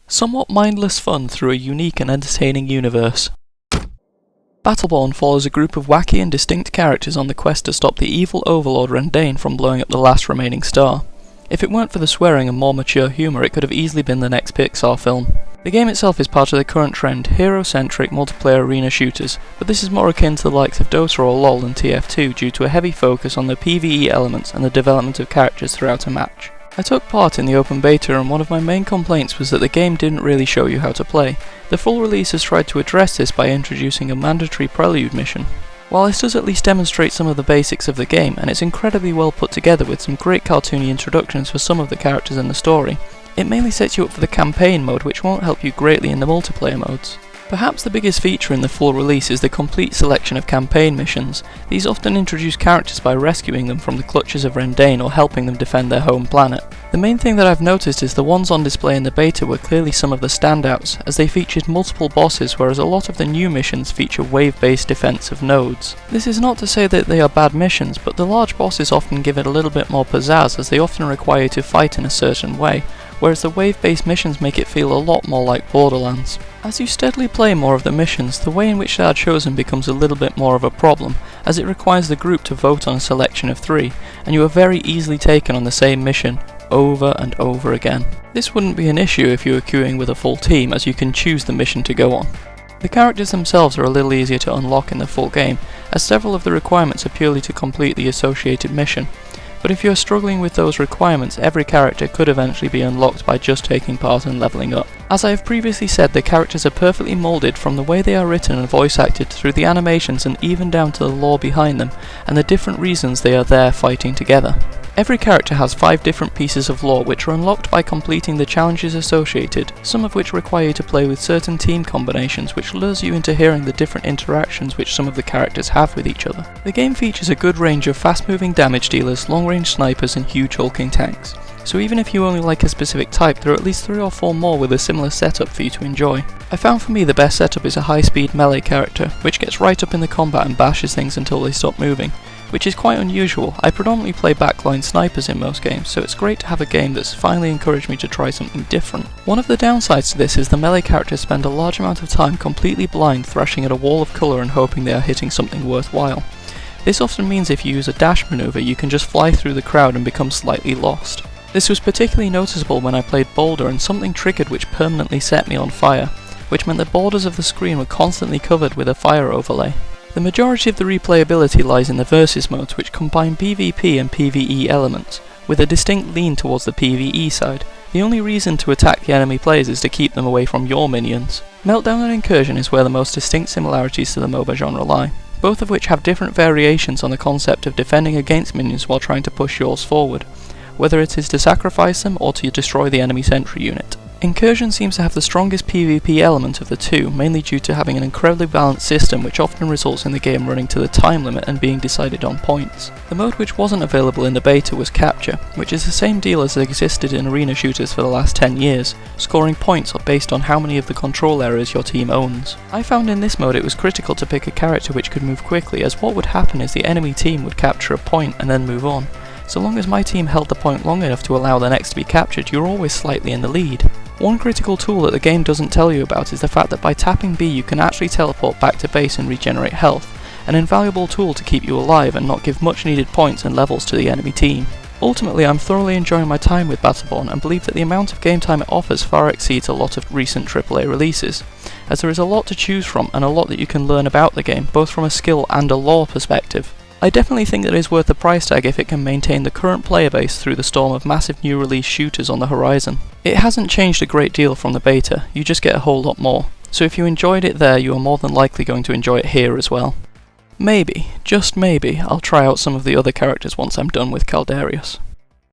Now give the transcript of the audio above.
Somewhat mindless fun through a unique and entertaining universe. Battleborn follows a group of wacky and distinct characters on the quest to stop the evil overlord Rendane from blowing up the last remaining star. If it weren't for the swearing and more mature humour, it could have easily been the next Pixar film. The game itself is part of the current trend, hero-centric multiplayer arena shooters, but this is more akin to the likes of Dota or LoL and TF2 due to a heavy focus on the PvE elements and the development of characters throughout a match. I took part in the open beta, and one of my main complaints was that the game didn't really show you how to play. The full release has tried to address this by introducing a mandatory prelude mission. While this does at least demonstrate some of the basics of the game, and it's incredibly well put together with some great cartoony introductions for some of the characters in the story, it mainly sets you up for the campaign mode, which won't help you greatly in the multiplayer modes. Perhaps the biggest feature in the full release is the complete selection of campaign missions. These often introduce characters by rescuing them from the clutches of Rendane or helping them defend their home planet. The main thing that I've noticed is the ones on display in the beta were clearly some of the standouts, as they featured multiple bosses, whereas a lot of the new missions feature wave-based defense of nodes. This is not to say that they are bad missions, but the large bosses often give it a little bit more pizzazz, as they often require you to fight in a certain way, whereas the wave-based missions make it feel a lot more like Borderlands. As you steadily play more of the missions, the way in which they are chosen becomes a little bit more of a problem, as it requires the group to vote on a selection of 3, and you are very easily taken on the same mission over and over again. This wouldn't be an issue if you were queuing with a full team, as you can choose the mission to go on. The characters themselves are a little easier to unlock in the full game, as several of the requirements are purely to complete the associated mission. But if you are struggling with those requirements, every character could eventually be unlocked by just taking part and leveling up. As I have previously said, the characters are perfectly moulded from the way they are written and voice acted through the animations and even down to the lore behind them and the different reasons they are there fighting together. Every character has 5 different pieces of lore which are unlocked by completing the challenges associated, some of which require you to play with certain team combinations, which lures you into hearing the different interactions which some of the characters have with each other. The game features a good range of fast-moving damage dealers, long-range snipers and huge hulking tanks, so even if you only like a specific type, there are at least 3 or 4 more with a similar setup for you to enjoy. I found for me the best setup is a high-speed melee character, which gets right up in the combat and bashes things until they stop moving, which is quite unusual. I predominantly play backline snipers in most games, so it's great to have a game that's finally encouraged me to try something different. One of the downsides to this is the melee characters spend a large amount of time completely blind, thrashing at a wall of colour and hoping they are hitting something worthwhile. This often means if you use a dash maneuver, you can just fly through the crowd and become slightly lost. This was particularly noticeable when I played Boulder, and something triggered which permanently set me on fire, which meant the borders of the screen were constantly covered with a fire overlay. The majority of the replayability lies in the versus modes, which combine PvP and PvE elements, with a distinct lean towards the PvE side. The only reason to attack the enemy players is to keep them away from your minions. Meltdown and Incursion is where the most distinct similarities to the MOBA genre lie, both of which have different variations on the concept of defending against minions while trying to push yours forward, whether it is to sacrifice them or to destroy the enemy sentry unit. Incursion seems to have the strongest PvP element of the two, mainly due to having an incredibly balanced system which often results in the game running to the time limit and being decided on points. The mode which wasn't available in the beta was Capture, which is the same deal as existed in arena shooters for the last 10 years, scoring points based on how many of the control areas your team owns. I found in this mode it was critical to pick a character which could move quickly, as what would happen is the enemy team would capture a point and then move on. So long as my team held the point long enough to allow the next to be captured, you're always slightly in the lead. One critical tool that the game doesn't tell you about is the fact that by tapping B you can actually teleport back to base and regenerate health, an invaluable tool to keep you alive and not give much needed points and levels to the enemy team. Ultimately, I'm thoroughly enjoying my time with Battleborn and believe that the amount of game time it offers far exceeds a lot of recent AAA releases, as there is a lot to choose from and a lot that you can learn about the game, both from a skill and a lore perspective. I definitely think that it is worth the price tag if it can maintain the current player base through the storm of massive new release shooters on the horizon. It hasn't changed a great deal from the beta, you just get a whole lot more, so if you enjoyed it there, you are more than likely going to enjoy it here as well. Maybe, just maybe, I'll try out some of the other characters once I'm done with Caldarius.